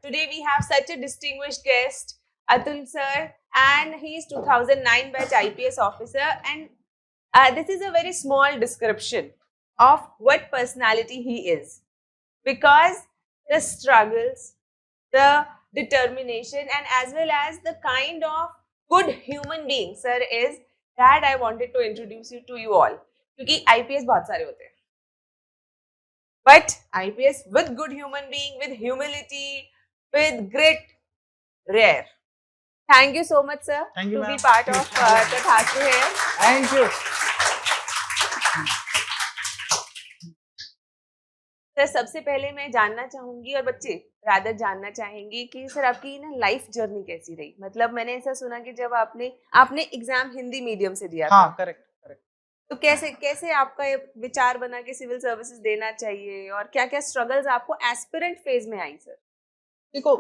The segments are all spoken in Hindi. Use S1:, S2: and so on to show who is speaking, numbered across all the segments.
S1: Today we have such a distinguished guest, Atul sir, and he is 2009 batch IPS officer. And this is a very small description of what personality he is, because the struggles, the determination, and as well as the kind of good human being sir is, that I wanted to introduce you to you all. क्योंकि IPS बहुत सारे होते हैं, but IPS with good human being, with humility, with grit, rare. Thank you so much, sir,
S2: Thank you,
S1: to be
S2: ma'am.
S1: part of Tathastu here.
S2: Thank you.
S1: Sir, सबसे पहले मैं जानना चाहूंगी और बच्चे रादर जानना चाहेंगे कि सर आपकी ना लाइफ जर्नी कैसी रही। मतलब मैंने ऐसा सुना कि जब आपने एग्जाम हिंदी मीडियम से दिया था।
S2: हाँ, करेक्ट।
S1: तो कैसे आपका ये विचार बना कि सिविल सर्विसेज देना चाहिए, और क्या क्या स्ट्रगल्स आपको एस्पिरेंट फेज में आई सर?
S2: देखो,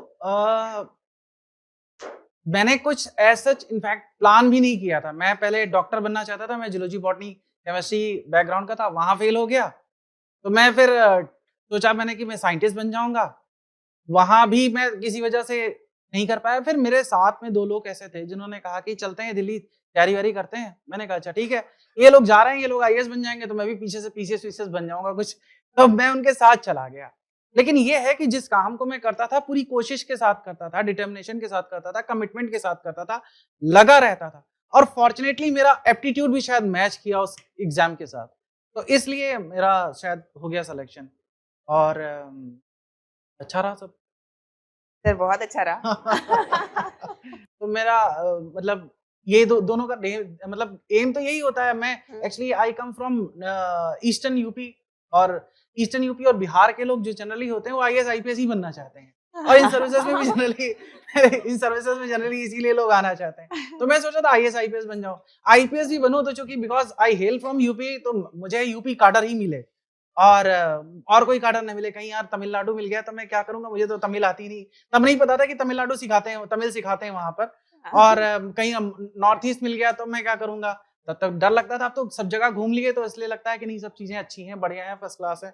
S2: मैंने कुछ ऐसा इनफैक्ट प्लान भी नहीं किया था। मैं पहले डॉक्टर बनना चाहता था। मैं जूलॉजी, बॉटनी, केमिस्ट्री बैकग्राउंड का था, वहां फेल हो गया। तो मैं फिर सोचा मैंने कि मैं साइंटिस्ट बन जाऊंगा। वहां भी मैं किसी वजह से नहीं कर पाया। फिर मेरे साथ में 2 लोग ऐसे थे जिन्होंने कहा कि चलते हैं दिल्ली, तैयारी वारी करते हैं। मैंने कहा अच्छा ठीक है, ये लोग जा रहे हैं, ये लोग आईएएस बन जाएंगे तो मैं भी पीछे से पीसीएस बन जाऊंगा कुछ। तो मैं उनके साथ चला गया। लेकिन ये है कि जिस काम को मैं करता था पूरी कोशिश के साथ करता था, डिटर्मिनेशन के साथ करता था, कमिटमेंट के साथ करता था, लगा रहता था। और फॉर्चुनेटली मेरा एप्टीट्यूड भी शायद मैच किया उस एग्जाम के साथ, तो इसलिए मेरा शायद हो गया सिलेक्शन। और अच्छा रहा सब
S1: सर, बहुत अच्छा रहा।
S2: तो मेरा मतलब ये दोनों का मतलब एम तो यही होता है। मैं actually I come from eastern UP, और ईस्टर्न यूपी और बिहार के लोग जो जनरली होते हैं वो आईएएस आईपीएस ही बनना चाहते हैं। और इन सर्विसेज में जनरली इसीलिए लोग आना चाहते हैं। तो मैं सोचा था आईएएस आईपीएस बन जाऊं। आईपीएस भी बनूं तो चूंकि because I hello from UP, तो मुझे यूपी काडर ही मिले और कोई काडर नहीं मिले। कहीं यार तमिलनाडु मिल गया तो मैं क्या करूंगा, मुझे तो तमिल आती नहीं। तब नहीं पता था कि तमिलनाडु सिखाते हैं, तमिल सिखाते हैं वहां पर। और कहीं नॉर्थ ईस्ट मिल गया तो मैं क्या करूंगा। तब तक डर लगता था। अब तो सब जगह घूम लिए तो इसलिए लगता है कि नहीं, सब चीजें अच्छी हैं, बढ़िया हैं, फर्स्ट क्लास है।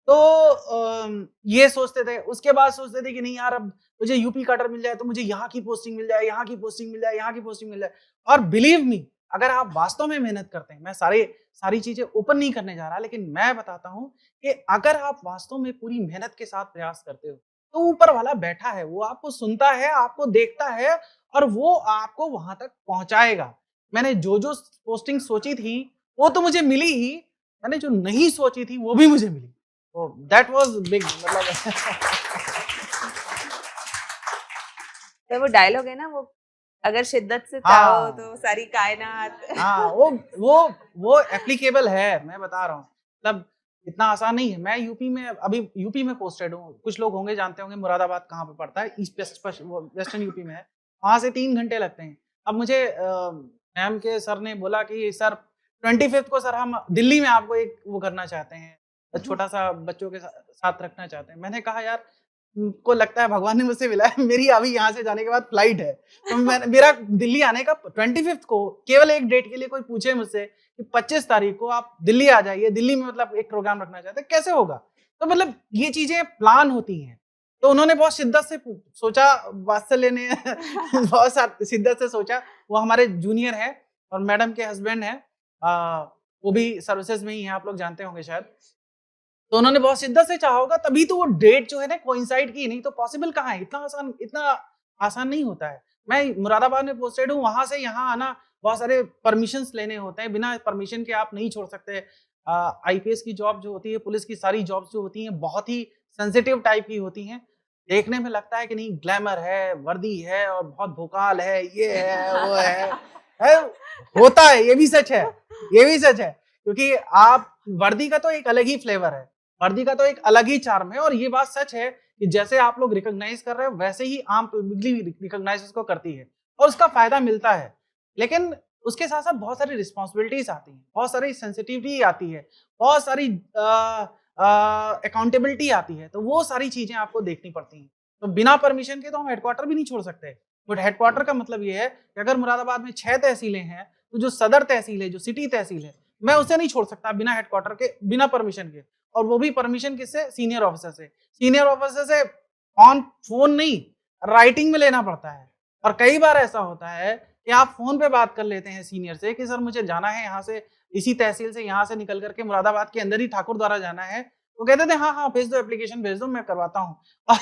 S2: तो ये सोचते थे। उसके बाद सोचते थे कि नहीं यार, अब मुझे यूपी काडर मिल जाए तो मुझे यहाँ की पोस्टिंग मिल जाए, यहाँ की पोस्टिंग मिल जाए, यहाँ की पोस्टिंग मिल जाए। और बिलीव मी, अगर आप वास्तव में मेहनत करते हैं, मैं सारी चीजें ओपन नहीं करने जा रहा, लेकिन मैं बताता हूं कि अगर आप वास्तव में पूरी मेहनत के साथ प्रयास करते हो तो ऊपर वाला बैठा है, वो आपको सुनता है, आपको देखता है, और वो आपको वहां तक पहुंचाएगा। मैंने जो पोस्टिंग सोची थी वो तो मुझे मिली ही, मैंने जो नहीं सोची थी वो भी मुझे मिली। तो दैट वाज बिग। मतलब
S1: तो वो डायलॉग है ना, वो अगर शिद्दत से चाहो तो सारी कायनात।
S2: हाँ, वो एप्लीकेबल है। मैं बता रहा हूँ, मतलब इतना आसान नहीं है। मैं अभी यूपी में पोस्टेड हूँ। कुछ लोग होंगे, जानते होंगे मुरादाबाद कहाँ पे पड़ता है, ईस्ट वेस्टर्न यूपी में है। वहां से 3 घंटे लगते हैं। अब मुझे मैम के सर ने बोला कि सर 25 को सर हम दिल्ली में आपको एक वो करना चाहते हैं, छोटा सा बच्चों के साथ रखना चाहते हैं। मैंने कहा यार, को लगता है भगवान ने मुझसे मिला है। मेरी अभी यहाँ से जाने के बाद फ्लाइट है, तो मेरा दिल्ली आने का 25 को केवल एक डेट के लिए कोई पूछे मुझसे कि 25 तारीख को आप दिल्ली आ जाइए, दिल्ली में मतलब एक प्रोग्राम रखना चाहते हैं, कैसे होगा। तो मतलब ये चीजें प्लान होती हैं। तो उन्होंने बहुत शिद्दत से सोचा, वात्सल्य ने बहुत शिद्दत से सोचा। वो हमारे जूनियर है और मैडम के हस्बैंड है, वो भी सर्विसेज में ही है, आप लोग जानते होंगे शायद। तो उन्होंने बहुत शिद्दत से चाहा होगा, तभी तो वो डेट जो है ना कोइंसाइड की। नहीं तो पॉसिबल कहाँ है, इतना आसान नहीं होता है। मैं मुरादाबाद में पोस्टेड हूँ, वहां से यहाँ आना बहुत सारे परमिशंस लेने होते हैं। बिना परमिशन के आप नहीं छोड़ सकते। आईपीएस की जॉब जो होती है, पुलिस की सारी जॉब्स जो होती हैं बहुत ही सेंसिटिव टाइप की होती हैं। देखने में लगता है कि नहीं ग्लैमर है, वर्दी है और बहुत भोकाल है, ये है वो है होता है। ये भी सच है, क्योंकि आप वर्दी का तो एक अलग ही फ्लेवर है, वर्दी का तो एक अलग ही चार्म है। और ये बात सच है कि जैसे आप लोग रिकॉग्नाइज कर रहे हो, वैसे ही आम पब्लिक भी रिकॉग्नाइज उसको करती है और उसका फायदा मिलता है। लेकिन उसके साथ साथ बहुत सारी रिस्पॉन्सिबिलिटीज आती हैं, बहुत सारी सेंसिटिविटी आती है, बहुत सारी अकाउंटेबिलिटी आती है। तो वो सारी चीजें आपको देखनी पड़ती हैं। तो बिना परमिशन के तो हम हेडक्वार्टर भी नहीं छोड़ सकते। बट हेडक्वार्टर का मतलब ये है कि अगर मुरादाबाद में 6 तहसीलें हैं, तो जो सदर तहसील है, जो सिटी तहसील है, मैं उसे नहीं छोड़ सकता बिना हेडक्वार्टर के, बिना परमिशन के। और वो भी परमिशन किससे? सीनियर ऑफिसर से। सीनियर ऑफिसर से ऑन फोन नहीं, राइटिंग में लेना पड़ता है। और कई बार ऐसा होता है कि आप फोन पे बात कर लेते हैं सीनियर से कि सर मुझे जाना है यहाँ से, इसी तहसील से यहाँ से निकल करके मुरादाबाद के अंदर ही ठाकुर द्वारा जाना है। वो कहते थे हाँ हाँ भेज दो, एप्लीकेशन भेज दो, मैं करवाता हूँ। और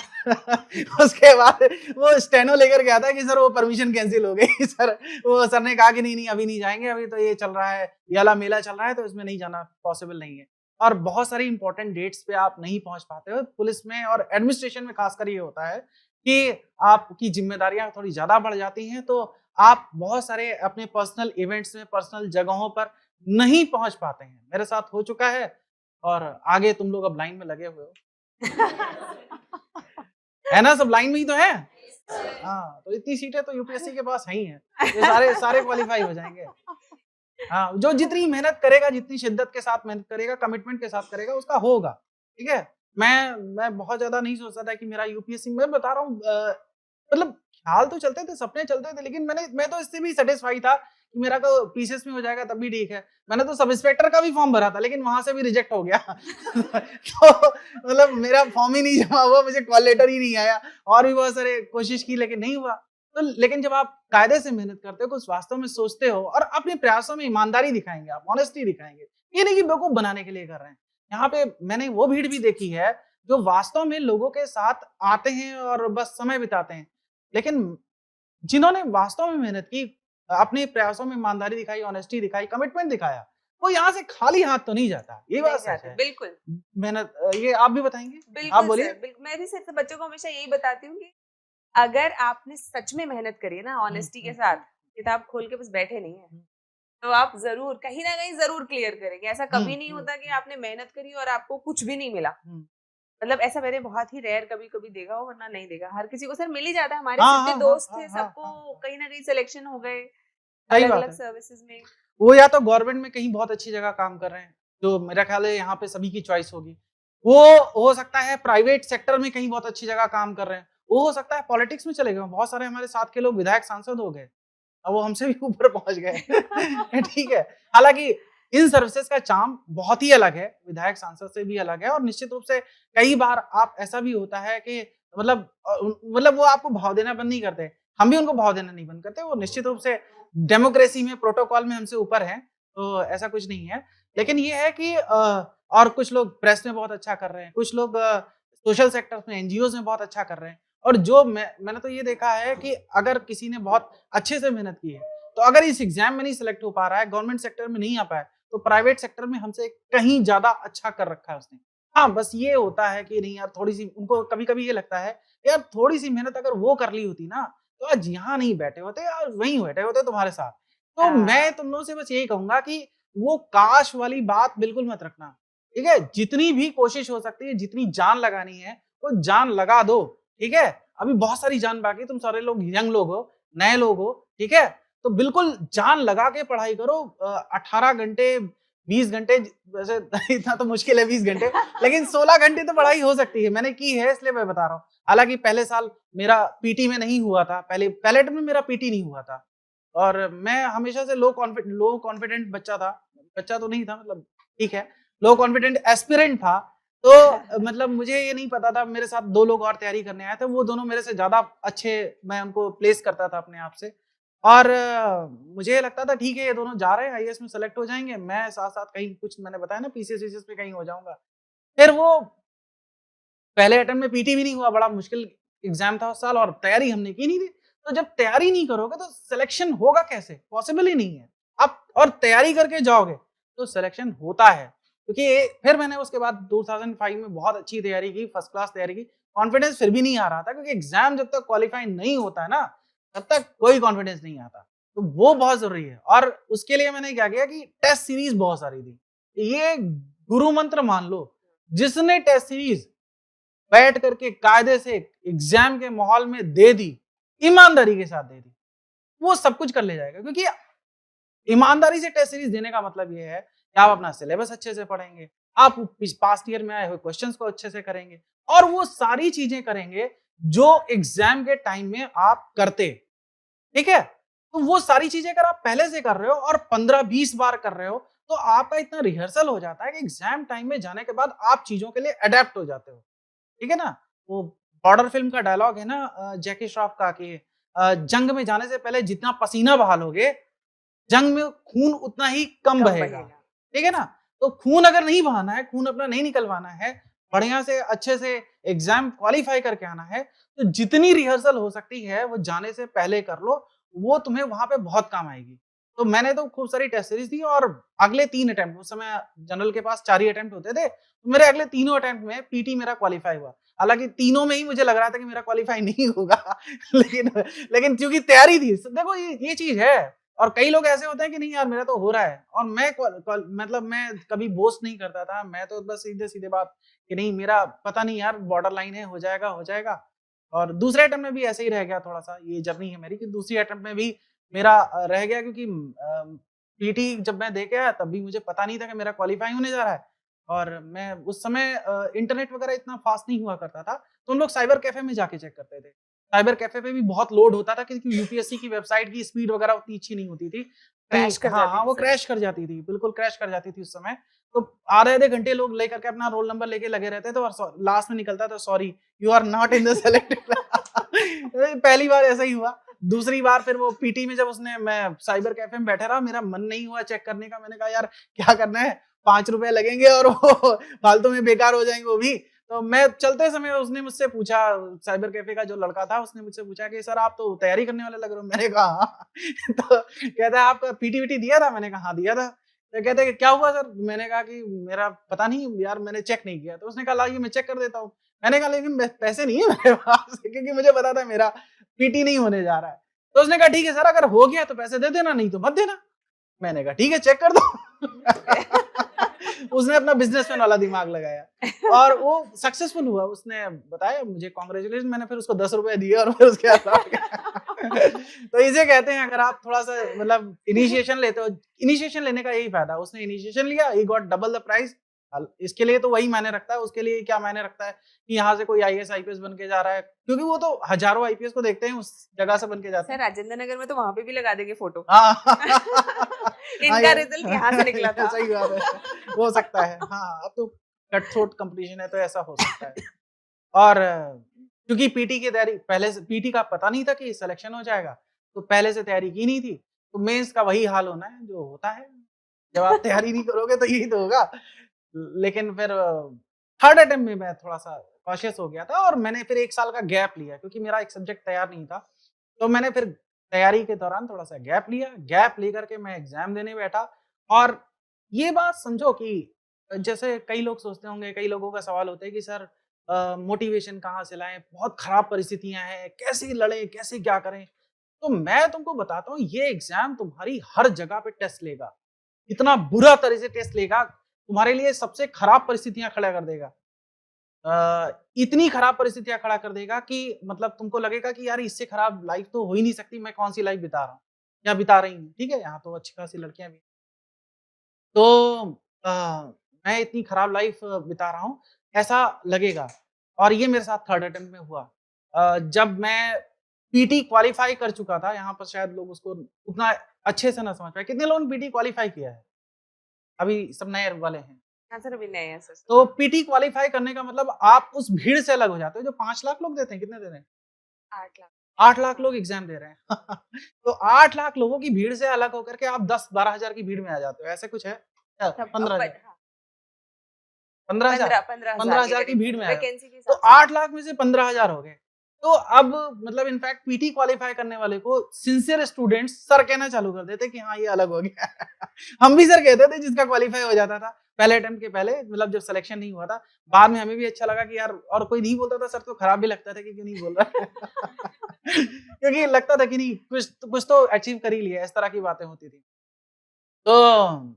S2: उसके बाद वो स्टेनो लेकर के आता है कि सर वो परमिशन कैंसिल हो गई सर, वो सर ने कहा कि नहीं नहीं अभी नहीं जाएंगे, अभी तो ये चल रहा है, याला मेला चल रहा है, तो इसमें नहीं जाना पॉसिबल नहीं है। और बहुत सारी इंपॉर्टेंट डेट्स पे आप नहीं पहुंच पाते हो। पुलिस में और एडमिनिस्ट्रेशन में खासकर ये होता है कि आपकी जिम्मेदारियां थोड़ी ज्यादा बढ़ जाती हैं, तो आप बहुत सारे अपने पर्सनल इवेंट्स में, पर्सनल जगहों पर नहीं पहुंच पाते हैं। मेरे साथ हो चुका है और आगे तुम लोग अब लाइन में लगे हुए हो है ना, सब लाइन में ही तो है। हाँ, तो इतनी सीटें तो यूपीएससी के पास है ही है, ये सारे सारे क्वालिफाई हो जाएंगे। हाँ, जो जितनी मेहनत करेगा, जितनी शिद्दत के साथ मेहनत करेगा, कमिटमेंट के साथ करेगा, उसका होगा। ठीक है, मैं बहुत ज्यादा नहीं सोचता था कि मेरा यूपीएससी, मैं बता रहा हूँ मतलब ख्याल तो चलते थे, सपने चलते थे, लेकिन मैं तो इससे भी सेटिस्फाई था कि मेरा तो पीसीएस में हो जाएगा तब भी ठीक है। मैंने तो सब इंस्पेक्टर का भी फॉर्म भरा था, लेकिन वहां से भी रिजेक्ट हो गया तो मतलब मेरा फॉर्म ही नहीं जमा हुआ, मुझे कॉल लेटर ही नहीं आया, और भी बहुत सारे कोशिश की लेकिन नहीं हुआ। तो लेकिन जब आप कायदे से मेहनत करते हो, कुछ वास्तव में सोचते हो और अपने प्रयासों में ईमानदारी दिखाएंगे, आप ऑनेस्टी दिखाएंगे, ये नहीं कि बेवकूफ बनाने के लिए कर रहे हैं। यहाँ पे मैंने वो भीड़ भी देखी है जो वास्तव में लोगों के साथ आते हैं और बस समय बिताते हैं, लेकिन जिन्होंने वास्तव में मेहनत की, अपने प्रयासों में ईमानदारी दिखाई, ऑनेस्टी दिखाई, कमिटमेंट दिखाया, वो यहाँ से खाली हाथ तो नहीं जाता। ये बात सच है।
S1: बिल्कुल
S2: मेहनत, ये आप भी बताएंगे?
S1: बिल्कुल
S2: आप बोलिए।
S1: बिल्कुल, मैं भी सिर्फ बच्चों को हमेशा यही बताती हूँ कि अगर आपने सच में मेहनत करी है ना, ऑनेस्टी के साथ, किताब खोल के बस बैठे नहीं है, तो आप जरूर कहीं ना कहीं जरूर क्लियर करेंगे। ऐसा कभी नहीं होता कि आपने मेहनत करी और आपको कुछ भी नहीं मिला। मतलब ऐसा मैंने बहुत ही रेयर कभी कभी देखा हो, वरना नहीं देखा। हर किसी को सर मिल ही जाता है। हमारे जितने दोस्त थे सबको कहीं ना कहीं सिलेक्शन हो गए अलग अलग सर्विसेज में।
S2: वो या तो गवर्नमेंट में कहीं बहुत अच्छी जगह काम कर रहे हैं, जो मेरा ख्याल है यहाँ पे सभी की चॉइस होगी। वो हो सकता है प्राइवेट सेक्टर में कहीं बहुत अच्छी जगह काम कर रहे हैं, वो हो सकता है पॉलिटिक्स में चले गए। बहुत सारे हमारे साथ के लोग विधायक सांसद हो गए, अब वो हमसे भी ऊपर पहुंच गए ठीक है, हालांकि इन सर्विसेज का चार्म बहुत ही अलग है, विधायक सांसद से भी अलग है। और निश्चित रूप से कई बार आप ऐसा भी होता है कि मतलब वो आपको भाव देना बंद नहीं करते, हम भी उनको भाव देना नहीं बंद करते। वो निश्चित रूप से डेमोक्रेसी में, प्रोटोकॉल में हमसे ऊपर है, तो ऐसा कुछ नहीं है। लेकिन ये है कि और कुछ लोग प्रेस में बहुत अच्छा कर रहे हैं, कुछ लोग सोशल सेक्टर में, एनजीओ में बहुत अच्छा कर रहे हैं। और जो मैंने तो ये देखा है कि अगर किसी ने बहुत अच्छे से मेहनत की है, तो अगर इस एग्जाम में नहीं सिलेक्ट हो पा रहा है, गवर्नमेंट सेक्टर में नहीं आ पाया, तो प्राइवेट सेक्टर में हमसे कहीं ज्यादा अच्छा कर रखा है उसने। हाँ, बस ये होता है कि नहीं यार, थोड़ी सी उनको कभी कभी ये लगता है यार, थोड़ी सी मेहनत अगर वो कर ली होती ना, तो आज यहाँ नहीं बैठे होते यार, वहीं बैठे होते तुम्हारे साथ। तो मैं तुम लोगों से बस यही कहूंगा कि वो काश वाली बात बिल्कुल मत रखना। ठीक है, जितनी भी कोशिश हो सकती है, जितनी जान लगानी है वो जान लगा दो। ठीक है, अभी बहुत सारी जान बाकी, तुम सारे लोग यंग लोग हो, नए लोग हो। ठीक है, तो बिल्कुल जान लगा के पढ़ाई करो। 18 घंटे 20 घंटे, वैसे इतना तो मुश्किल है 20 घंटे, लेकिन 16 घंटे तो पढ़ाई हो सकती है। मैंने की है इसलिए मैं बता रहा हूँ। हालांकि पहले साल मेरा पीटी में नहीं हुआ था, पहले टर्म में मेरा पीटी नहीं हुआ था, और मैं हमेशा से लो कॉन्फिडेंट बच्चा था। बच्चा तो नहीं था, मतलब ठीक है, लो कॉन्फिडेंट एस्पिरेंट था। तो मतलब मुझे ये नहीं पता था, मेरे साथ 2 लोग और तैयारी करने आए थे, वो दोनों मेरे से ज्यादा अच्छे, मैं उनको प्लेस करता था अपने आप से। और मुझे लगता था ठीक है, ये दोनों जा रहे हैं, आईएएस में सेलेक्ट हो जाएंगे, मैं साथ साथ कहीं कुछ, मैंने बताया ना, पीसीएस में कहीं हो जाऊंगा। फिर वो पहले अटेम्प्ट में पीटी भी नहीं हुआ, बड़ा मुश्किल एग्जाम था उस साल, और तैयारी हमने की नहीं थी। तो जब तैयारी नहीं करोगे तो सिलेक्शन होगा कैसे? पॉसिबल ही नहीं है। आप और तैयारी करके जाओगे तो सिलेक्शन होता है। क्योंकि फिर मैंने उसके बाद 2005 में बहुत अच्छी तैयारी की, फर्स्ट क्लास तैयारी की, कॉन्फिडेंस फिर भी नहीं आ रहा था, क्योंकि एग्जाम जब तक क्वालिफाई नहीं होता है ना, तब तक कोई कॉन्फिडेंस नहीं आता। तो वो बहुत जरूरी है। और उसके लिए मैंने क्या किया कि टेस्ट सीरीज बहुत सारी थी। ये गुरु मंत्र मान लो, जिसने टेस्ट सीरीज बैठ करके कायदे से एग्जाम के माहौल में दे दी, ईमानदारी के साथ दे दी, वो सब कुछ कर ले जाएगा। क्योंकि ईमानदारी से टेस्ट सीरीज देने का मतलब ये है कि आप अपना सिलेबस अच्छे से पढ़ेंगे, आप पास्ट ईयर में आए हुए क्वेश्चंस को अच्छे से करेंगे, और वो सारी चीजें करेंगे जो एग्जाम के टाइम में आप करते। ठीक है, तो वो सारी चीजें अगर आप पहले से कर रहे हो और 15-20 बार कर रहे हो, तो आपका इतना रिहर्सल हो जाता है कि एग्जाम टाइम में जाने के बाद आप चीजों के लिए अडेप्ट हो जाते हो। ठीक है ना, वो बॉर्डर फिल्म का डायलॉग है ना जैकी श्रॉफ का कि जंग में जाने से पहले जितना पसीना बहा लोगे, जंग में खून उतना ही कम बहेगा, ठीक है ना। तो खून अगर नहीं बहाना है, खून अपना नहीं निकलवाना है, बढ़िया से अच्छे से एग्जाम क्वालिफाई करके आना है, तो जितनी रिहर्सल हो सकती है वो जाने से पहले कर लो, वो तुम्हें वहां पे बहुत काम आएगी। तो मैंने तो खूब सारी टेस्ट सीरीज दी और अगले 3 अटेम्प्ट, उस समय जनरल के पास 4 ही अटेम्प्ट होते थे, तो मेरे अगले तीनों अटेम्प्ट में पीटी मेरा क्वालिफाई हुआ। हालांकि तीनों में ही मुझे लग रहा था कि मेरा क्वालिफाई नहीं होगा लेकिन क्योंकि तैयारी थी, देखो ये चीज है। और कई लोग ऐसे होते हैं कि नहीं यार मेरा तो हो रहा है, और मतलब मैं कभी बोस्ट नहीं करता था, मैं तो बस सीधे सीधे बात कि नहीं मेरा पता नहीं यार बॉर्डर लाइन है, हो जाएगा। और दूसरे अटेम्प्ट में भी ऐसे ही रह गया, थोड़ा सा ये जर्नी है मेरी कि दूसरी अटेम्प्ट में भी मेरा रह गया, क्योंकि पीटी जब मैं दे के आया तब भी मुझे पता नहीं था कि मेरा क्वालिफाई होने जा रहा है। और मैं उस समय इंटरनेट वगैरह इतना फास्ट नहीं हुआ करता था, तो हम लोग साइबर कैफे में जाके चेक करते थे। साइबर कैफे पे भी बहुत लोड होता था क्योंकि यूपीएससी की वेबसाइट की स्पीड वगैरह उतनी अच्छी नहीं होती थी,
S1: क्रैश कर जाती
S2: हाँ
S1: थी
S2: वो
S1: सर।
S2: क्रैश कर जाती थी, बिल्कुल क्रैश कर जाती थी उस समय। तो आधे घंटे लोग लेकर के अपना रोल नंबर लेके लगे रहते थे और लास्ट में निकलता था sorry you are not in the selected. पहली बार ऐसा ही हुआ। दूसरी बार फिर वो पीटी में जब मैं साइबर कैफे में बैठा रहा, मेरा मन नहीं हुआ चेक करने का, मैंने कहा यार क्या करना है, 5 रुपए लगेंगे और वो फालतू में बेकार हो जाएंगे वो भी। तो मैं चलते समय उसने मुझसे पूछा, साइबर कैफे का जो लड़का था उसने मुझसे पूछा कि सर आप तो तैयारी करने वाले लग रहे हो। मैंने कहा हाँ। तो कहता है आपका पीटी वीटी दिया था? मैंने कहा हाँ दिया था। तो कहते हैं क्या हुआ सर? मैंने कहा कि मेरा पता नहीं यार, मैंने चेक नहीं किया। तो उसने कहा लाइए मैं चेक कर देता हूँ। मैंने कहा लेकिन पैसे नहीं है मेरे पास, क्योंकि मुझे पता था मेरा पीटी नहीं होने जा रहा है। तो उसने कहा ठीक है सर, अगर हो गया तो पैसे दे देना, नहीं तो मत देना। मैंने कहा ठीक है चेक कर दो। उसने अपना बिजनेसमैन वाला दिमाग लगाया और वो सक्सेसफुल हुआ। उसने बताया मुझे कांग्रेचुलेशन, मैंने फिर उसको 10 रुपए दिए और फिर उसके तो इसे कहते हैं अगर आप थोड़ा सा मतलब इनिशिएशन लेते हो, इनिशिएशन लेने का यही फायदा। उसने इनिशिएशन लिया, he got double the price. इसके लिए तो वही मायने रखता है, उसके लिए क्या मायने रखता है कि यहाँ से कोई आईएएस आईपीएस बन के जा रहा है, क्योंकि वो तो हजारों आईपीएस को देखते हैं उस जगह से बन के जाते
S1: सर राजेंद्र नगर में तो वहां पे भी लगा देंगे फोटो।
S2: हाँ।
S1: इनका रिजल्ट यहाँ से निकला था।
S2: सही बात है, हो सकता है। हाँ अब तो कट थ्रोट कंपटीशन है तो ऐसा हो सकता है। और क्योंकि पीटी की तैयारी पहले से, पीटी का पता नहीं था कि सिलेक्शन हो जाएगा, तो पहले से तैयारी की नहीं थी। तो मेंस का वही हाल होना है जो होता है, जब आप तैयारी नहीं करोगे तो यही तो होगा। लेकिन फिर थर्ड अटेम्प्ट में मैं थोड़ा सा कॉशियस हो गया था और मैंने फिर 1 साल का गैप लिया, क्योंकि मेरा एक सब्जेक्ट तैयार नहीं था। तो मैंने फिर तैयारी के दौरान थोड़ा सा गैप लिया, गैप लेकर के मैं एग्जाम देने बैठा। और ये बात समझो कि जैसे कई लोग सोचते होंगे, कई लोगों का सवाल होता है कि सर मोटिवेशन कहाँ से लाएं, बहुत खराब परिस्थितियां हैं, कैसे लड़ें, कैसे क्या करें। तो मैं तुमको बताता हूँ, ये एग्जाम तुम्हारी हर जगह पे टेस्ट लेगा, इतना बुरा तरह से टेस्ट लेगा, तुम्हारे लिए सबसे खराब परिस्थितियां खड़ा कर देगा। इतनी खराब परिस्थितियां खड़ा कर देगा कि मतलब तुमको लगेगा कि यार इससे खराब लाइफ तो हो ही नहीं सकती, मैं कौन सी लाइफ बिता रहा हूँ या बिता रही हूँ। ठीक है, यहाँ तो अच्छी खासी लड़कियां भी। तो मैं इतनी खराब लाइफ बिता रहा हूँ ऐसा लगेगा। और ये मेरे साथ थर्ड अटेम्प्ट में हुआ। जब मैं पीटी क्वालिफाई कर चुका था, यहाँ पर शायद लोग उसको उतना अच्छे से ना समझ पाए। कितने लोगों ने पीटी क्वालिफाई किया है? अभी सब नए वाले हैं।
S1: हाँ सर अभी नए हैं सर।
S2: तो पीटी क्वालिफाई करने का मतलब आप उस भीड़ से अलग हो जाते हो जो 5 लाख लोग देते हैं। कितने दे रहे हैं?
S1: 8 लाख।
S2: 8 लाख लोग एग्जाम दे रहे हैं। तो 8 लाख लोगों की भीड़ से अलग होकर के आप 10-12 हजार की भीड़ में आ जाते हो, ऐसे कुछ है? 15 हजार, 15 हजार, 15 हजार की भीड़ में आया। तो 8 लाख में से 15 हजार हो गए। तो अब मतलब इनफैक्ट पीटी क्वालिफाई करने वाले को सिंसियर स्टूडेंट्स सर कहना चालू कर देते कि हाँ ये अलग हो गया। हम भी सर कहते थे जिसका क्वालिफाई हो जाता था पहले अटेम्प्ट के पहले, मतलब जब सिलेक्शन नहीं हुआ था। बाद में हमें भी अच्छा लगा कि यार, और कोई नहीं बोलता था सर तो खराब भी लगता था कि क्यों नहीं बोल रहा। क्योंकि लगता था कि नहीं कुछ तो अचीव कर ही लिया, इस तरह की बातें होती थी। तो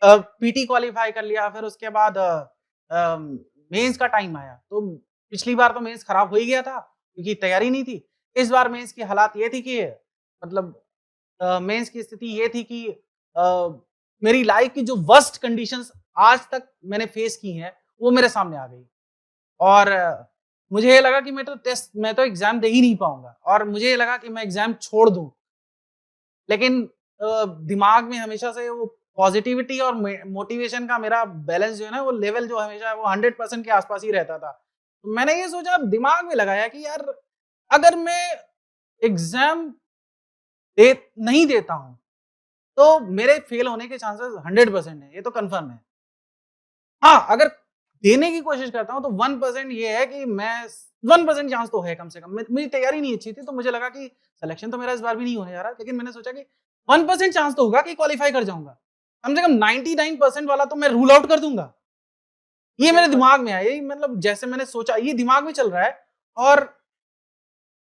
S2: पीटी क्वालिफाई कर लिया, फिर उसके बाद मेंस का टाइम आया। तो पिछली बार तो मेंस खराब हो ही गया था क्योंकि तैयारी नहीं थी। इस बार मेंस की हालात ये थी कि मतलब मेंस की स्थिति ये थी कि मेरी लाइफ की जो वर्स्ट कंडीशंस आज तक मैंने फेस की हैं वो मेरे सामने आ गई। और मुझे ये लगा कि मैं तो एग्जाम दे ही नहीं पाऊंगा, और मुझे ये लगा कि मैं एग्जाम छोड़ दूं। लेकिन दिमाग में हमेशा से वो पॉजिटिविटी और मोटिवेशन का मेरा बैलेंस जो है ना, वो लेवल जो हमेशा वो 100% के आसपास ही रहता था। तो मैंने ये सोचा, दिमाग में लगाया कि यार अगर मैं एग्जाम नहीं देता हूं तो मेरे फेल होने के चांसेस 100% है, ये तो कंफर्म है। हाँ, अगर देने की कोशिश करता हूं तो 1% ये है कि मैं 1% चांस तो है कम से कम। मेरी तैयारी नहीं अच्छी थी तो मुझे लगा कि सिलेक्शन तो मेरा इस बार भी नहीं होने जा रहा, लेकिन मैंने सोचा कि 1% चांस तो होगा कि क्वालिफाई कर जाऊंगा। कम से कम 99% वाला तो मैं रूल आउट कर दूंगा। ये मेरे दिमाग में आया, यही मतलब जैसे मैंने सोचा ये दिमाग में चल रहा है। और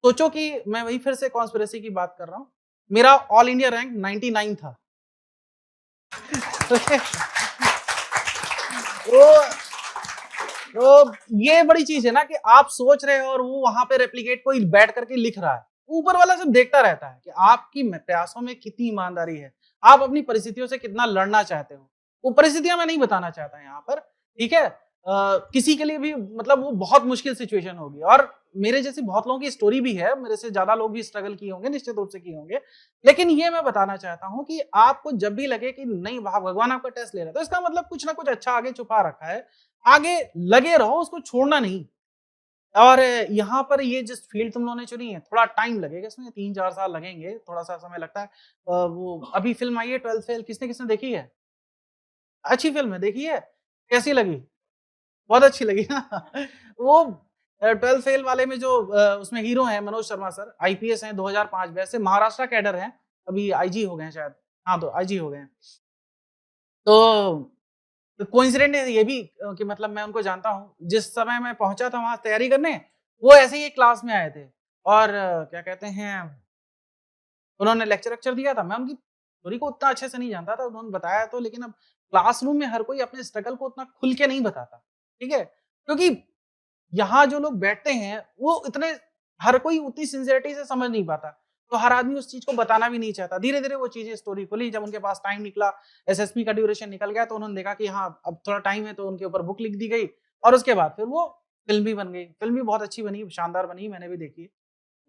S2: सोचो कि मैं वही फिर से कॉन्स्पिरेसी की बात कर रहा हूं, मेरा ऑल इंडिया रैंक 99 था। तो ये बड़ी चीज है ना कि आप सोच रहे हो और वो वहां पे रेप्लिकेट कोई बैठ करके लिख रहा है, ऊपर वाला सब देखता रहता है कि आपकी प्रयासों में कितनी ईमानदारी है, आप अपनी परिस्थितियों से कितना लड़ना चाहते हो। वो परिस्थितियां मैं नहीं बताना चाहता यहाँ पर, ठीक है। किसी के लिए भी मतलब वो बहुत मुश्किल सिचुएशन होगी, और मेरे जैसी बहुत लोगों की स्टोरी भी है, मेरे से ज्यादा लोग भी स्ट्रगल किए होंगे, निश्चित रूप से किए होंगे। लेकिन ये मैं बताना चाहता हूं कि आपको जब भी लगे कि नहीं भगवान आपका टेस्ट ले रहा है, तो इसका मतलब कुछ ना कुछ अच्छा आगे छुपा रखा है। आगे लगे रहो, उसको छोड़ना नहीं। और यहाँ पर ये जिस फील्ड तुम लोगों ने चुनी है, थोड़ा टाइम लगेगा इसमें, 3-4 साल लगेंगे, थोड़ा सा समय लगता है। वो अभी फिल्म आई है 12th फेल, किसने किसने देखी है? अच्छी फिल्म है, देखी है? कैसी लगी? बहुत अच्छी लगी ना। वो 12th फेल वाले में जो उसमें हीरो हैं मनोज शर्मा सर, आईपीएस हैं, 2005 बैच से, महाराष्ट्र कैडर हैं, अभी आईजी हो गए हैं शायद। हाँ, तो आईजी हो गए हैं। तो कोइंसिडेंट है ये भी कि मतलब मैं उनको जानता हूँ। जिस समय मैं पहुंचा था वहां तैयारी करने, वो ऐसे ही एक क्लास में आए थे, और क्या कहते हैं, उन्होंने लेक्चर दिया था। मैं उनकी स्टोरी को उतना अच्छे से नहीं जानता था, उन्होंने बताया तो, लेकिन अब क्लासरूम में हर कोई अपने स्ट्रगल को उतना खुल के नहीं बताता, ठीक है, क्योंकि यहाँ जो लोग बैठते हैं वो इतने, हर कोई उतनी सिंसियरिटी से समझ नहीं पाता, तो हर आदमी उस चीज को बताना भी नहीं चाहता। धीरे धीरे वो चीजें स्टोरी खुली, जब उनके पास टाइम निकला, एसएसपी का ड्यूरेशन निकल गया, तो उन्होंने देखा कि हाँ अब थोड़ा टाइम है, तो उनके ऊपर बुक लिख दी गई, और उसके बाद फिर वो फिल्म भी बन गई। फिल्म भी बहुत अच्छी बनी, शानदार बनी, मैंने भी देखी।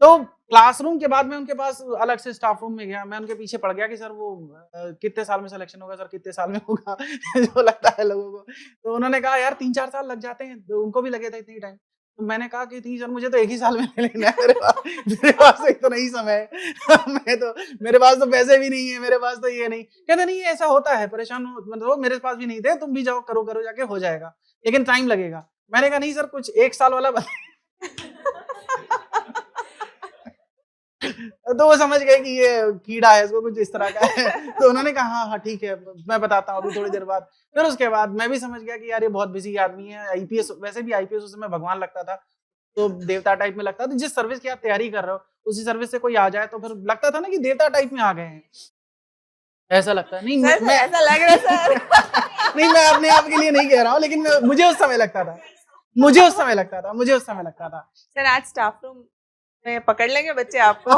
S2: तो क्लासरूम के बाद मैं उनके पास अलग से स्टाफ रूम में गया, मैं उनके पीछे पड़ गया कि सर वो कितने साल में सिलेक्शन होगा, सर कितने साल में होगा। जो लगता है लोगों को। तो उन्होंने कहा यार 3-4 साल लग जाते हैं, तो उनको भी लगे थे इतनी टाइम। तो मैंने कहा कि नहीं सर, मुझे तो एक ही साल में लेना है, मेरे पास तो इतना ही समय है। मेरे पास तो पैसे भी नहीं है, मेरे पास तो ये नहीं। कहते नहीं ऐसा होता है, परेशान मतलब मेरे पास भी नहीं थे, तुम भी जाओ, करो जाके हो जाएगा, लेकिन टाइम लगेगा। मैंने कहा नहीं सर, कुछ 1 साल वाला तो वो समझ गए कि ये कीड़ा है, इसको कुछ इस तरह का है। तो उन्होंने कहा हाँ ठीक है, मैं बताता हूँ अभी थोड़ी देर बाद। फिर उसके बाद मैं भी समझ गया कि यार ये बहुत बिजी आदमी है। आईपीएस, वैसे भी आईपीएस उस समय भगवान लगता था, तो देवता टाइप में लगता था। जिस सर्विस की आप तैयारी कर रहे हो, उसी सर्विस से कोई आ जाए तो फिर लगता था ना कि देवता टाइप में आ गए हैं, ऐसा लगता है। नहीं मैं
S1: ऐसा लग रहा है सर।
S2: नहीं, मैं अपने आप के लिए नहीं कह रहा हूँ, लेकिन मुझे उस समय लगता था, मुझे उस समय लगता था।
S1: सर आज स्टाफ रूम में पकड़ लेंगे बच्चे आपको।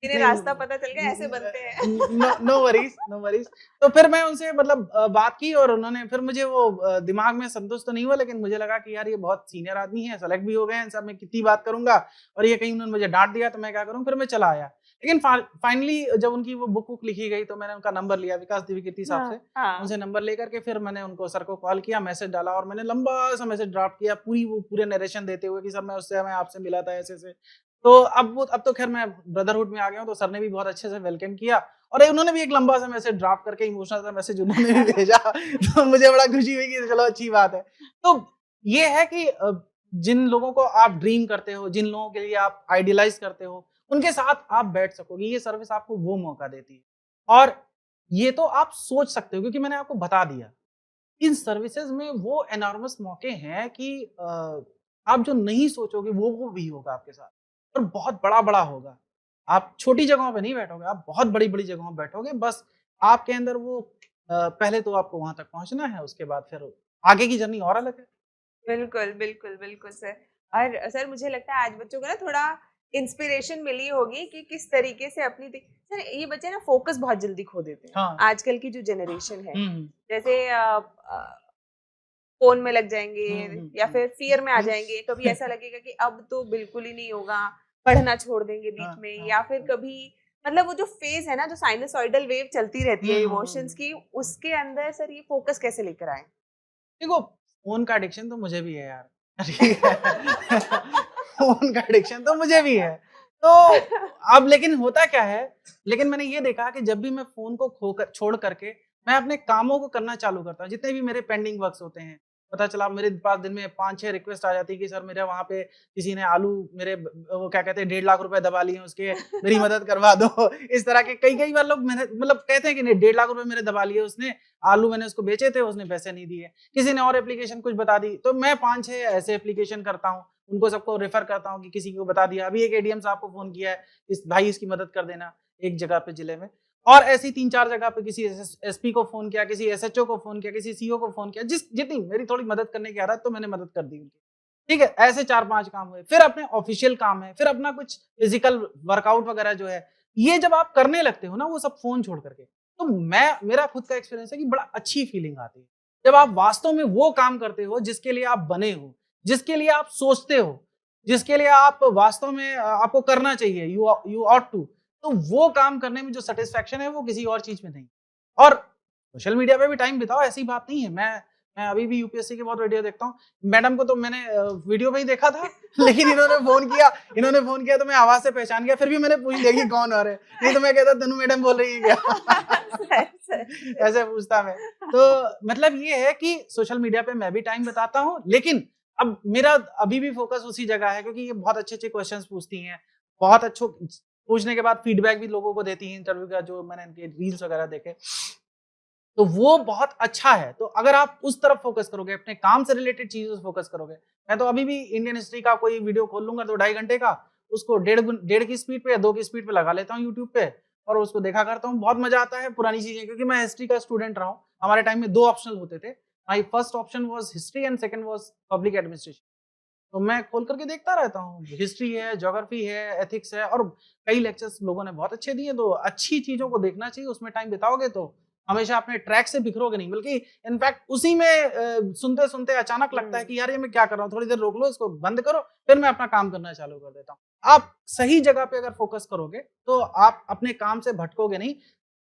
S1: इन्हें रास्ता पता चल गया, ऐसे बनते हैं।
S2: No worries. तो फिर मैं उनसे मतलब बात की, और उन्होंने फिर मुझे वो दिमाग में संतुष्ट तो नहीं हुआ, लेकिन मुझे लगा कि यार ये बहुत सीनियर आदमी है, सेलेक्ट भी हो गए हैं, सब मैं कितनी बात करूंगा, और ये कहीं उन्होंने मुझे डांट दिया तो मैं क्या करूँ। फिर मैं चला आया। लेकिन फाइनली जब उनकी वो बुक लिखी गई, तो मैंने उनका नंबर लिया विकास दिव्यकीर्ति साहब से। उनसे नंबर लेकर के फिर मैंने उनको सर को कॉल किया, मैसेज डाला, और मैंने लंबा सा मैसेज ड्राफ्ट किया, पूरे नरेशन देते हुए कि सर मैं आपसे मिला था ऐसे। तो अब तो खैर मैं ब्रदरहुड में आ गया हूँ, तो सर ने भी बहुत अच्छे से वेलकम किया, और उन्होंने भी एक लंबा सा मैसेज ड्राफ्ट करके, इमोशनल सा मैसेज उन्होंने भी भेजा। तो मुझे बड़ा खुशी हुई कि चलो अच्छी बात है। तो ये है कि जिन लोगों को आप ड्रीम करते हो, जिन लोगों के लिए आप आइडियलाइज करते हो, उनके साथ आप बैठ सकोगे। ये सर्विस आपको वो मौका देती है, और ये तो आप सोच सकते हो, क्योंकि मैंने आपको बता दिया इन सर्विसेज में वो एनॉर्मस मौके हैं कि आप जो नहीं सोचोगे वो भी होगा आपके साथ, और बहुत बड़ा होगा। आप छोटी जगहों पे नहीं बैठोगे, आप बहुत बड़ी जगहों पे बैठोगे। बस आपके अंदर वो पहले तो आपको वहां तक पहुंचना है, उसके बाद फिर आगे की जर्नी और अलग है।
S1: बिल्कुल सर। और सर मुझे लगता है आज बच्चों को ना थोड़ा इंस्पिरेशन मिली होगी कि किस तरीके से अपनी सर ये बच्चे ना फोकस बहुत जल्दी खो देते हैं।
S2: हाँ।
S1: आजकल की जो जनरेशन है, जैसे फोन में लग जाएंगे, या फिर फियर में आ जाएंगे। कभी ऐसा लगेगा कि अब तो बिल्कुल ही नहीं होगा, पढ़ना छोड़ देंगे बीच में, या फिर कभी मतलब वो जो फेज है ना, जो साइनसॉइडल वेव चलती रहती है इमोशंस की, उसके अंदर सर ये फोकस कैसे लेकर आए?
S2: देखो, फोन का एडिक्शन तो मुझे भी है यार, ठीक है। फोन का एडिक्शन तो मुझे भी है। तो अब लेकिन होता क्या है, लेकिन मैंने ये देखा कि जब भी मैं फोन को छोड़ करके मैं अपने कामों को करना चालू करता हूँ, जितने भी मेरे पेंडिंग वर्क्स होते हैं, पता चला मेरे पास दिन में 5-6 रिक्वेस्ट आ जाती है कि सर मेरे वहाँ पे किसी ने आलू मेरे वो क्या कहते हैं 1.5 लाख रुपए दबा लिए उसके, मेरी मदद करवा दो। इस तरह के कई बार लोग मैंने मतलब कहते हैं कि नहीं 1.5 लाख रुपए मेरे दबा लिए उसने, आलू मैंने उसको बेचे थे, उसने पैसे नहीं दिए। किसी ने और एप्लीकेशन कुछ बता दी, तो मैं 5-6 ऐसे एप्लीकेशन करता हूँ, उनको सबको रेफर करता हूँ कि किसी को बता दिया। अभी एक एडीएम साहब को फोन किया है, इस भाई इसकी मदद कर देना एक जगह पे जिले में, और ऐसी 3-4 जगह पे किसी एसपी को फोन किया, किसी एसएचओ को फोन किया, किसी सीओ को फोन किया, जितनी मेरी थोड़ी मदद करने की आदत तो मैंने मदद कर दी उनकी। ठीक है, ऐसे 4-5 काम हुए। फिर अपने ऑफिशियल काम है, फिर अपना कुछ फिजिकल वर्कआउट वगैरह जो है, ये जब आप करने लगते हो ना वो सब फोन छोड़ करके, तो मेरा खुद का एक्सपीरियंस है कि बड़ा अच्छी फीलिंग आती है जब आप वास्तव में वो काम करते हो जिसके लिए आप बने हो, जिसके लिए आप सोचते हो, जिसके लिए आप वास्तव में आपको करना चाहिए, यू ऑट टू। तो वो काम करने में जो सेटिस्फेक्शन है वो किसी और चीज में नहीं। और सोशल मीडिया पे भी टाइम बिताओ, ऐसी बात नहीं है। मैं अभी भी यूपीएससी के बहुत वीडियो देखता हूँ। मैडम को तो मैंने वीडियो में ही देखा था, लेकिन इन्होंने फोन किया तो मैं आवाज से पहचान गया, फिर भी मैंने पूछ लिया कि कौन आ रहे हैं, नहीं तो मैं कहता तनु मैडम बोल रही है क्या। ऐसे पूछता मैं। तो मतलब ये है कि सोशल मीडिया पे मैं भी टाइम बिताता हूँ, लेकिन अब मेरा अभी भी फोकस उसी जगह है, क्योंकि ये बहुत अच्छे क्वेश्चंस पूछती हैं, बहुत अच्छे पूछने के बाद फीडबैक भी लोगों को देती हैं इंटरव्यू का, जो मैंने इनके रील्स वगैरह देखे, तो वो बहुत अच्छा है। तो अगर आप उस तरफ फोकस करोगे, अपने काम से रिलेटेड चीजों से फोकस करोगे, मैं तो अभी भी इंडियन हिस्ट्री का कोई वीडियो खोल लूंगा तो 2.5 घंटे का, उसको 1.5 की स्पीड पे या 2 की स्पीड पे लगा लेता हूँ यूट्यूब पे, और उसको देखा करता हूँ। बहुत मजा आता है पुरानी चीजें, क्योंकि मैं हिस्ट्री का स्टूडेंट रहा हूँ। हमारे टाइम में 2 ऑप्शनल होते थे, my first option was history and second was public administration. तो मैं खोल करके देखता रहता हूँ, हिस्ट्री है, ज्योग्राफी है, एथिक्स है, और कई लेक्चर्स लोगों ने बहुत अच्छे दिए। तो अच्छी चीजों को देखना चाहिए, उसमें टाइम बिताओगे तो हमेशा अपने ट्रैक से बिखरोगे नहीं, बल्कि इनफैक्ट उसी में सुनते सुनते अचानक लगता है कि यार ये मैं क्या कर रहा हूँ, थोड़ी देर रोक लो, इसको बंद करो, फिर मैं अपना काम करना चालू कर देता हूँ। आप सही जगह पे अगर फोकस करोगे तो आप अपने काम से भटकोगे नहीं।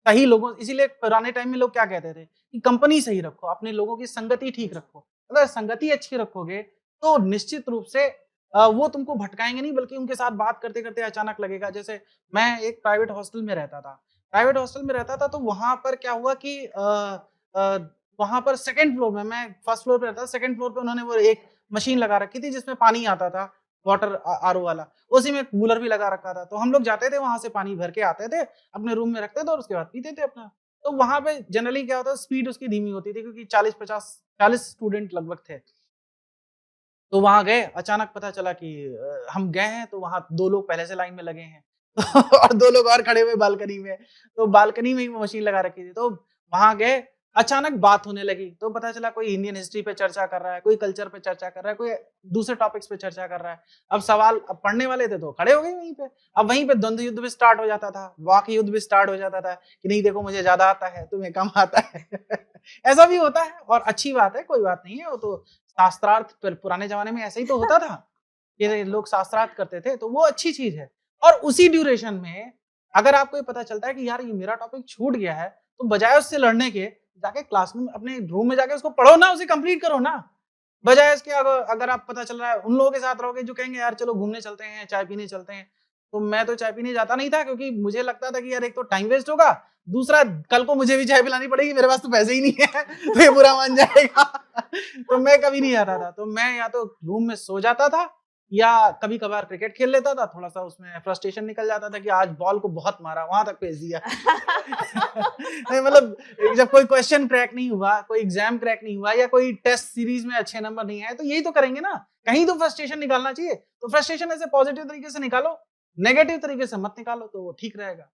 S2: सही लोगों, इसीलिए पुराने टाइम में लोग क्या कहते थे कि कंपनी सही रखो, अपने लोगों की संगति ठीक रखो। अगर संगति अच्छी रखोगे तो निश्चित रूप से वो तुमको भटकाएंगे नहीं, बल्कि उनके साथ बात करते करते अचानक लगेगा। जैसे मैं एक प्राइवेट हॉस्टल में रहता था, तो वहां पर क्या हुआ कि वहां पर सेकंड फ्लोर में, मैं फर्स्ट फ्लोर पे रहता था, सेकंड फ्लोर पे उन्होंने वो एक मशीन लगा रखी थी जिसमें पानी आता था, वाटर आरओ वाला, उसी में कूलर भी लगा रखा था। तो हम लोग जाते थे वहां से पानी भर के आते थे, अपने रूम में रखते थे और उसके बाद पीते थे अपना। तो वहां पे जनरली क्या होता है, स्पीड उसकी धीमी होती थी, क्योंकि 40 स्टूडेंट लगभग थे। तो वहां गए, अचानक पता चला कि हम गए हैं, तो वहां 2 लोग पहले से लाइन में लगे हैं और 2 लोग और खड़े हुए बालकनी में। तो बालकनी में ही वो मशीन लगा रखी थी। तो वहां गए, अचानक बात होने लगी, तो पता चला कोई इंडियन हिस्ट्री पे चर्चा कर रहा है, कोई कल्चर पे चर्चा कर रहा है, कोई दूसरे टॉपिक्स पे चर्चा कर रहा है। अब सवाल, अब पढ़ने वाले थे तो खड़े हो गए वहीं पे। अब वहीं पे द्वंद्व युद्ध भी स्टार्ट हो जाता था, वाक युद्ध भी स्टार्ट हो जाता था कि नहीं देखो मुझे ज्यादा आता है, तुम्हें कम आता है। ऐसा भी होता है और अच्छी बात है, कोई बात नहीं है। वो तो शास्त्रार्थ पुराने जमाने में ऐसा ही तो होता था, ये लोग शास्त्रार्थ करते थे, तो वो अच्छी चीज है। और उसी ड्यूरेशन में अगर आपको ये पता चलता है कि यार ये मेरा टॉपिक छूट गया है, तो बजाय उससे लड़ने के जाके क्लासरूम अपने रूम में जाके उसको पढ़ो ना, उसे कंप्लीट करो ना। बजाय इसके अगर आप पता चल रहा है उन लोगों के साथ रहोगे जो कहेंगे यार चलो घूमने चलते हैं, चाय पीने चलते हैं, तो मैं तो चाय पीने जाता नहीं था, क्योंकि मुझे लगता था कि यार एक तो टाइम वेस्ट होगा, दूसरा कल को मुझे भी चाय पिलानी पड़ेगी, मेरे पास तो पैसे ही नहीं है, तो ये बुरा मान जाएगा। तो मैं कभी नहीं आता था। तो मैं या तो रूम में सो जाता था, या कभी कभार क्रिकेट खेल लेता था, थोड़ा सा उसमें फ्रस्ट्रेशन निकल जाता था कि आज बॉल को बहुत मारा, वहां तक भेज दिया। नहीं मतलब जब कोई क्वेश्चन क्रैक नहीं हुआ, कोई एग्जाम क्रैक नहीं हुआ, या कोई टेस्ट सीरीज में अच्छे नंबर नहीं आए, तो यही तो करेंगे ना, कहीं तो फ्रस्ट्रेशन निकालना चाहिए। तो फ्रस्ट्रेशन ऐसे पॉजिटिव तरीके से निकालो, नेगेटिव तरीके से मत निकालो, तो वो ठीक रहेगा।